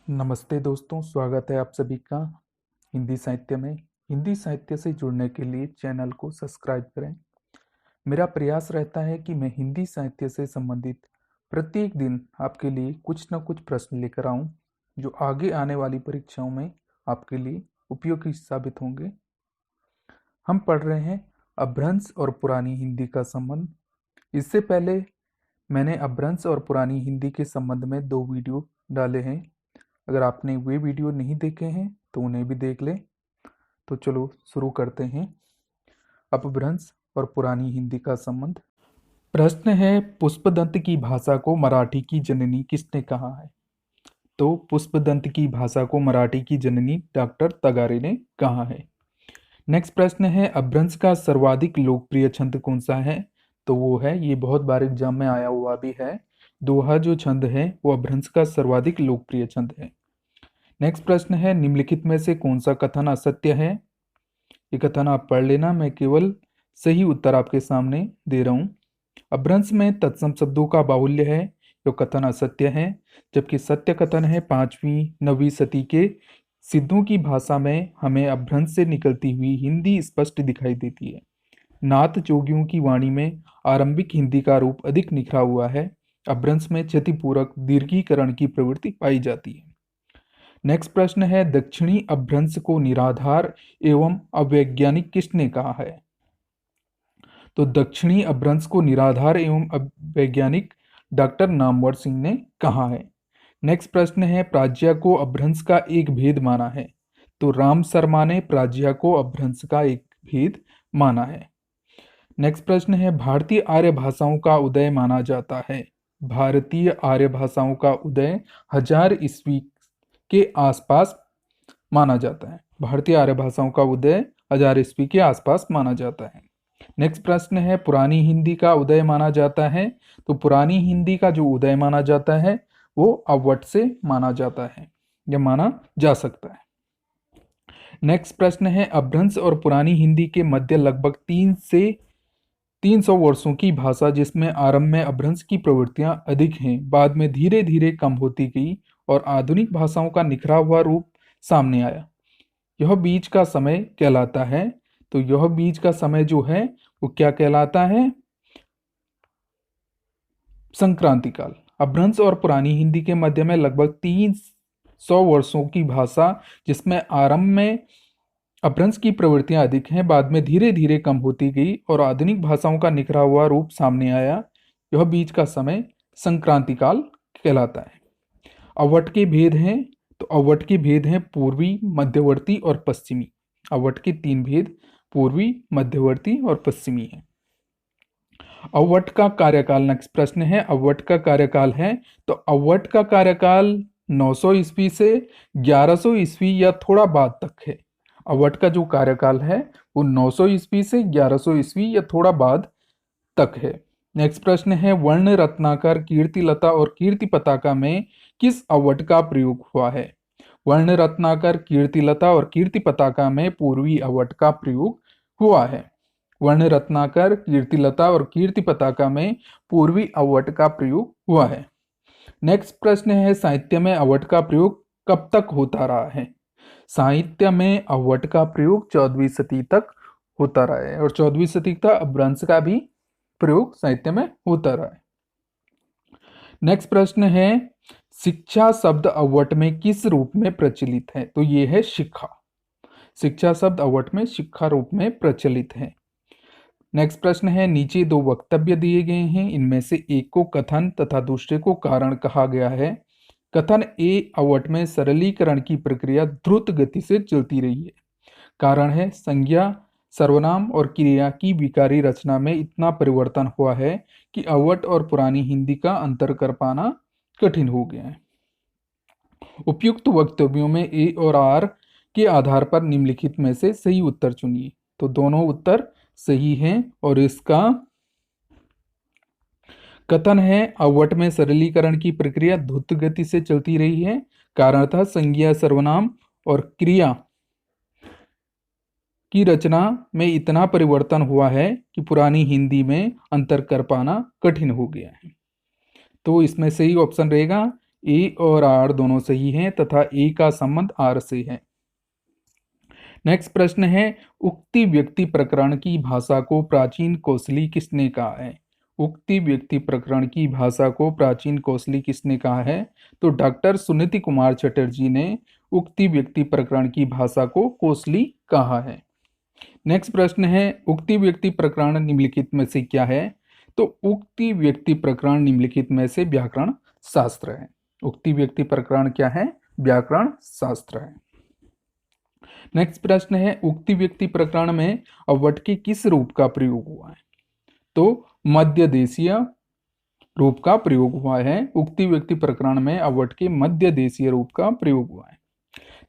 नमस्ते दोस्तों, स्वागत है आप सभी का हिंदी साहित्य में। हिंदी साहित्य से जुड़ने के लिए चैनल को सब्सक्राइब करें। मेरा प्रयास रहता है कि मैं हिंदी साहित्य से संबंधित प्रत्येक दिन आपके लिए कुछ न कुछ प्रश्न लेकर आऊं, जो आगे आने वाली परीक्षाओं में आपके लिए उपयोगी साबित होंगे। हम पढ़ रहे हैं अपभ्रंश और पुरानी हिंदी का संबंध। इससे पहले मैंने अपभ्रंश और पुरानी हिंदी के संबंध में 2 वीडियो डाले हैं। अगर आपने वे वीडियो नहीं देखे हैं तो उन्हें भी देख लें। तो चलो शुरू करते हैं। अपभ्रंश और पुरानी हिंदी का संबंध। प्रश्न है, पुष्पदंत की भाषा को मराठी की जननी किसने कहा है? तो पुष्पदंत की भाषा को मराठी की जननी डॉक्टर तगारे ने कहा है। नेक्स्ट प्रश्न है, अपभ्रंश का सर्वाधिक लोकप्रिय छंद कौन सा है? तो वो है, ये बहुत बार एग्जाम में आया हुआ भी है, दोहा जो छंद है वो अपभ्रंश का सर्वाधिक लोकप्रिय छंद है। नेक्स्ट प्रश्न है, निम्नलिखित में से कौन सा कथन असत्य है? ये कथन आप पढ़ लेना, मैं केवल सही उत्तर आपके सामने दे रहा हूं। अपभ्रंश में तत्सम शब्दों का बाहुल्य है, जो कथन असत्य है। जबकि सत्य कथन है 5वीं 9वीं सदी के सिद्धों की भाषा में हमें अपभ्रंश से निकलती हुई हिंदी स्पष्ट दिखाई देती है। नाथ जोगियों की वाणी में आरंभिक हिंदी का रूप अधिक निखरा हुआ है। अपभ्रंश में क्षतिपूरक दीर्घीकरण की प्रवृत्ति पाई जाती है। नेक्स्ट प्रश्न है, दक्षिणी अपभ्रंश को निराधार एवं अवैज्ञानिक किसने कहा है? तो दक्षिणी अपभ्रंश को निराधार एवं अवैज्ञानिक डॉक्टर नामवर सिंह ने कहा है। नेक्स्ट प्रश्न है, प्राज्ञा को अपभ्रंश का एक भेद माना है? तो राम शर्मा ने प्राज्ञा को अपभ्रंश का एक भेद माना है। नेक्स्ट प्रश्न है, भारतीय आर्य भाषाओं का उदय माना जाता है? भारतीय आर्य भाषाओं का उदय 1000 ईस्वी के आसपास माना जाता है। भारतीय आर्य भाषाओं का उदय 1000 ईस्वी के आसपास माना जाता है। नेक्स्ट प्रश्न है, पुरानी हिंदी का उदय माना जाता है? तो पुरानी हिंदी का जो उदय माना जाता है वो अवट से माना जाता है, या माना जा सकता है। नेक्स्ट प्रश्न है, अपभ्रंश और पुरानी हिंदी के मध्य लगभग 3 से 300 वर्षों की भाषा, जिसमें आरंभ में अपभ्रंश की प्रवृत्तियां अधिक हैं, बाद में धीरे धीरे कम होती गई और आधुनिक भाषाओं का निखरा हुआ रूप सामने आया। यह बीच का समय कहलाता है। तो यह बीच का समय जो है वो क्या कहलाता है? संक्रांति काल। अपभ्रंश और पुरानी हिंदी के मध्य में लगभग 300 वर्षों की भाषा, जिसमें आरंभ में अपभ्रंश की प्रवृत्तियां अधिक हैं, बाद में धीरे धीरे कम होती गई और आधुनिक भाषाओं का निखरा हुआ रूप सामने आया। यह बीच का समय संक्रांति काल कहलाता है। अवट के भेद हैं, तो अवट के भेद हैं पूर्वी, मध्यवर्ती और पश्चिमी। अवट के 3 भेद पूर्वी, मध्यवर्ती और पश्चिमी हैं। अवट का कार्यकाल, नेक्स्ट प्रश्न है, अवट का कार्यकाल है? तो अवट का कार्यकाल 900 ईस्वी से 1100 ईस्वी या थोड़ा बाद तक है। अवट का जो कार्यकाल है वो 900 ईस्वी से 1100 ईस्वी या थोड़ा बाद तक है। नेक्स्ट प्रश्न है, वर्ण रत्नाकर, कीर्तिलता और कीर्ति पताका में किस अवट का प्रयोग हुआ है? वर्ण रत्नाकर, कीर्तिलता और कीर्ति पताका में पूर्वी अवट का प्रयोग हुआ है। वर्ण रत्नाकर, कीर्तिलता और कीर्ति पताका में पूर्वी अवट का प्रयोग हुआ है। नेक्स्ट प्रश्न है, साहित्य में अवट का प्रयोग कब तक होता रहा है? साहित्य में अवट का प्रयोग 14वीं शती तक होता रहा है, और 14वीं शती तक अपभ्रंश का भी प्रयोग साहित्य में होता रहा है। नेक्स्ट प्रश्न है, शिक्षा शब्द अवट में किस रूप में प्रचलित है? तो ये है शिक्षा। शिक्षा शब्द अवट में शिक्षा रूप में प्रचलित है। नेक्स्ट प्रश्न है, नीचे 2 वक्तव्य दिए गए हैं, इनमें से एक को कथन तथा दूसरे को कारण कहा गया है। कथन ए, अवट में सरलीकरण की प्रक्रिया द्रुत गति से चलती रही है। कारण है, संज्ञा, सर्वनाम और क्रिया की विकारी रचना में इतना परिवर्तन हुआ है कि अवट और पुरानी हिंदी का अंतर कर पाना कठिन हो गया है। उपयुक्त वक्तव्यों में ए और आर के आधार पर निम्नलिखित में से सही उत्तर चुनिए। तो दोनों उत्तर सही हैं, और इसका कथन है, अवट में सरलीकरण की प्रक्रिया द्रुत गति से चलती रही है। कारण था, संज्ञा, सर्वनाम और क्रिया की रचना में इतना परिवर्तन हुआ है कि पुरानी हिंदी में अंतर कर पाना कठिन हो गया है। तो इसमें सही ऑप्शन रहेगा ए और आर दोनों सही हैं तथा ए का संबंध आर से है। नेक्स्ट प्रश्न है, उक्ति व्यक्ति प्रकरण की भाषा को प्राचीन कौशली किसने कहा है? उक्ति व्यक्ति प्रकरण की भाषा को प्राचीन कौशली किसने कहा है? तो डॉक्टर सुनीति कुमार चटर्जी ने उक्ति व्यक्ति प्रकरण की भाषा को कौशली कहा है। नेक्स्ट प्रश्न है, उक्ति व्यक्ति प्रकरण निम्नलिखित में से क्या है? तो उक्ति व्यक्ति प्रकरण निम्नलिखित में से व्याकरण शास्त्र है। उक्ति व्यक्ति प्रकरण क्या है? व्याकरण शास्त्र है। नेक्स्ट प्रश्न है, उक्ति व्यक्ति प्रकरण में अवट के किस रूप का प्रयोग हुआ है? तो मध्य देशीय रूप का प्रयोग हुआ है। उक्ति व्यक्ति प्रकरण में अवट के मध्य देशीय रूप का प्रयोग हुआ है।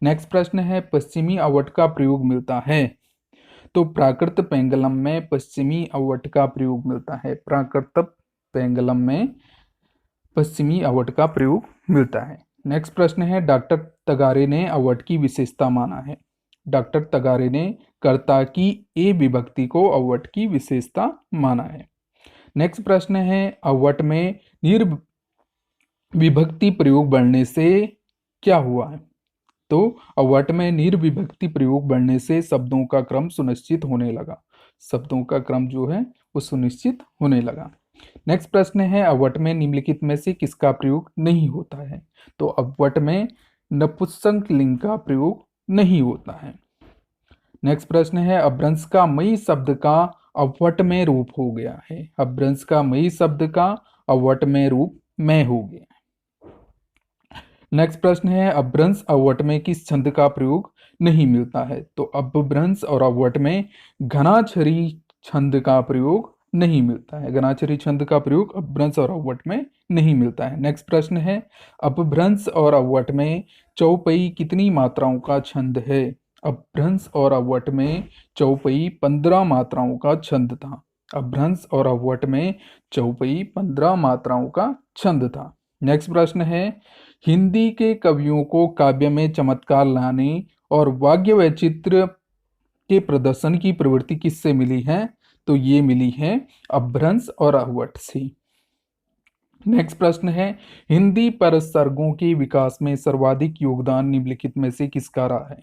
नेक्स्ट प्रश्न है, पश्चिमी अवट का प्रयोग मिलता है? तो प्राकृत पेंगलम में पश्चिमी अवट का प्रयोग मिलता है। प्राकृत पेंगलम में पश्चिमी अवट का प्रयोग मिलता है। नेक्स्ट प्रश्न है, डॉक्टर तगारे ने अवट की विशेषता माना है? डॉक्टर तगारे ने कर्ता की ए विभक्ति को अवट की विशेषता माना है। नेक्स्ट प्रश्न है, अवट में निर्विभक्ति प्रयोग बढ़ने से क्या हुआ है? तो अवट में निर्विभक्ति प्रयोग बढ़ने से शब्दों का क्रम सुनिश्चित होने लगा। शब्दों का क्रम जो है वो सुनिश्चित होने लगा। नेक्स्ट प्रश्न है, अवट में निम्नलिखित में से किसका प्रयोग नहीं होता है? तो अवट में नपुंसक लिंग का प्रयोग नहीं होता है। नेक्स्ट प्रश्न है, अभ्रंश का मई शब्द का अवट में रूप हो गया है। अभ्रंश का मई शब्द का अवट में रूप में हो गया। नेक्स्ट प्रश्न है, अभ्रंश अवट में किस छंद का प्रयोग नहीं मिलता है? तो अपभ्रंश और अवट में घनाक्षरी छंद का प्रयोग नहीं मिलता है। घनाक्षरी छंद का प्रयोग अपभ्रंश और अवट में नहीं मिलता है। नेक्स्ट प्रश्न है, अपभ्रंश और अवट में चौपई कितनी मात्राओं का छंद है? अपभ्रंश और अवट में चौपई 15 मात्राओं का छंद था। अपभ्रंश और अवट में चौपई 15 मात्राओं का छंद था। नेक्स्ट प्रश्न है, हिंदी के कवियों को काव्य में चमत्कार लाने और वाग्य वैचित्र्य के प्रदर्शन की प्रवृत्ति किससे मिली है? तो ये मिली है अपभ्रंश और अवट से। नेक्स्ट प्रश्न है, हिंदी परसर्गों के विकास में सर्वाधिक योगदान निम्नलिखित में से किसका रहा है?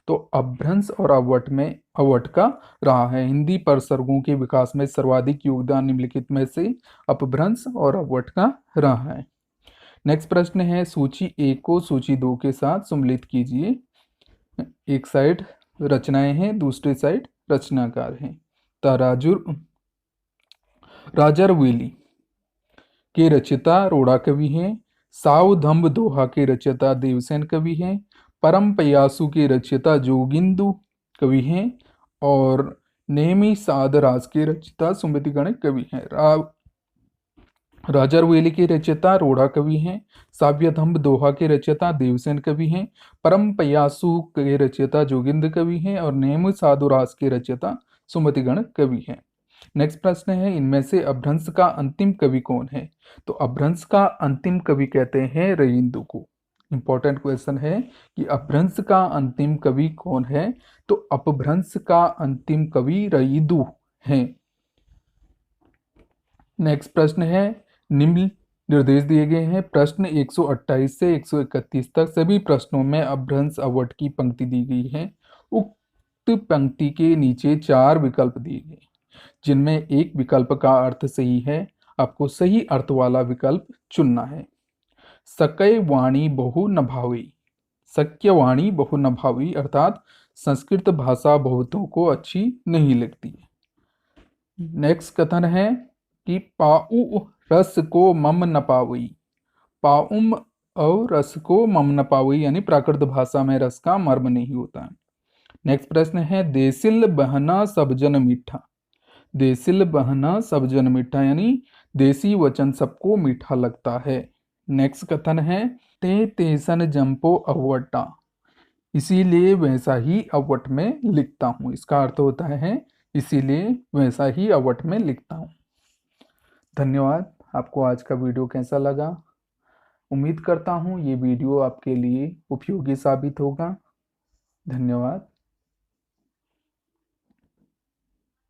तो अपभ्रंश और अवट का रहा है। हिंदी परसर्गों के विकास में सर्वाधिक योगदान निम्नलिखित में से अपभ्रंश और अवट का रहा है। नेक्स्ट प्रश्न है, सूची 1 को सूची 2 के साथ सम्मिलित कीजिए। एक साइड रचनाएं हैं, दूसरी साइड रचनाकार हैं। राजरवेली के रचयिता रोड़ा कवि हैं। सावधम्ब दोहा के रचयिता देवसेन कवि हैं। परम पयासु के रचयिता जोगिंदु कवि हैं और नेमी साध राज के रचयिता सुमति गणक कवि हैं। राजरवेली के रचयिता रोड़ा कवि हैं। साव्यधम्ब दोहा के रचयिता देवसेन कवि हैं। परम पयासु के रचयिता जोगिंद कवि हैं और नेमी साधुराज के रचयिता सुमति गणक कवि हैं। नेक्स्ट प्रश्न है, इनमें से अपभ्रंश का अंतिम कवि कौन है? तो अपभ्रंश का अंतिम कवि कहते हैं रईंदु को। इंपॉर्टेंट क्वेश्चन है कि अपभ्रंश का अंतिम कवि कौन है? तो अपभ्रंश का अंतिम कवि रईंदु हैं। नेक्स्ट प्रश्न है, निम्न निर्देश दिए गए हैं। प्रश्न 128 से 131 तक सभी प्रश्नों में अपभ्रंश अवट की पंक्ति दी गई है। उक्त पंक्ति के नीचे 4 विकल्प दिए गए, जिनमें एक विकल्प का अर्थ सही है। आपको सही अर्थ वाला विकल्प चुनना है। सक्य वाणी बहु न भावी। सक्य वाणी बहु न भावी अर्थात संस्कृत भाषा बहुतों को अच्छी नहीं लगती है। नेक्स्ट कथन है कि पाउ रस को मम न पावई। पाउम और रस को मम न पावई यानी प्राकृत भाषा में रस का मर्म नहीं होता है। नेक्स्ट प्रश्न है, देसिल बहना सब जन मीठा। देसिल बहना सब जन मीठा यानी देसी वचन सबको मीठा लगता है। नेक्स्ट कथन है, ते तेसन जंपो अवटा। इसीलिए वैसा ही अवट में लिखता हूँ। इसका अर्थ होता है इसीलिए वैसा ही अवट में लिखता हूँ। धन्यवाद। आपको आज का वीडियो कैसा लगा? उम्मीद करता हूँ ये वीडियो आपके लिए उपयोगी साबित होगा। धन्यवाद।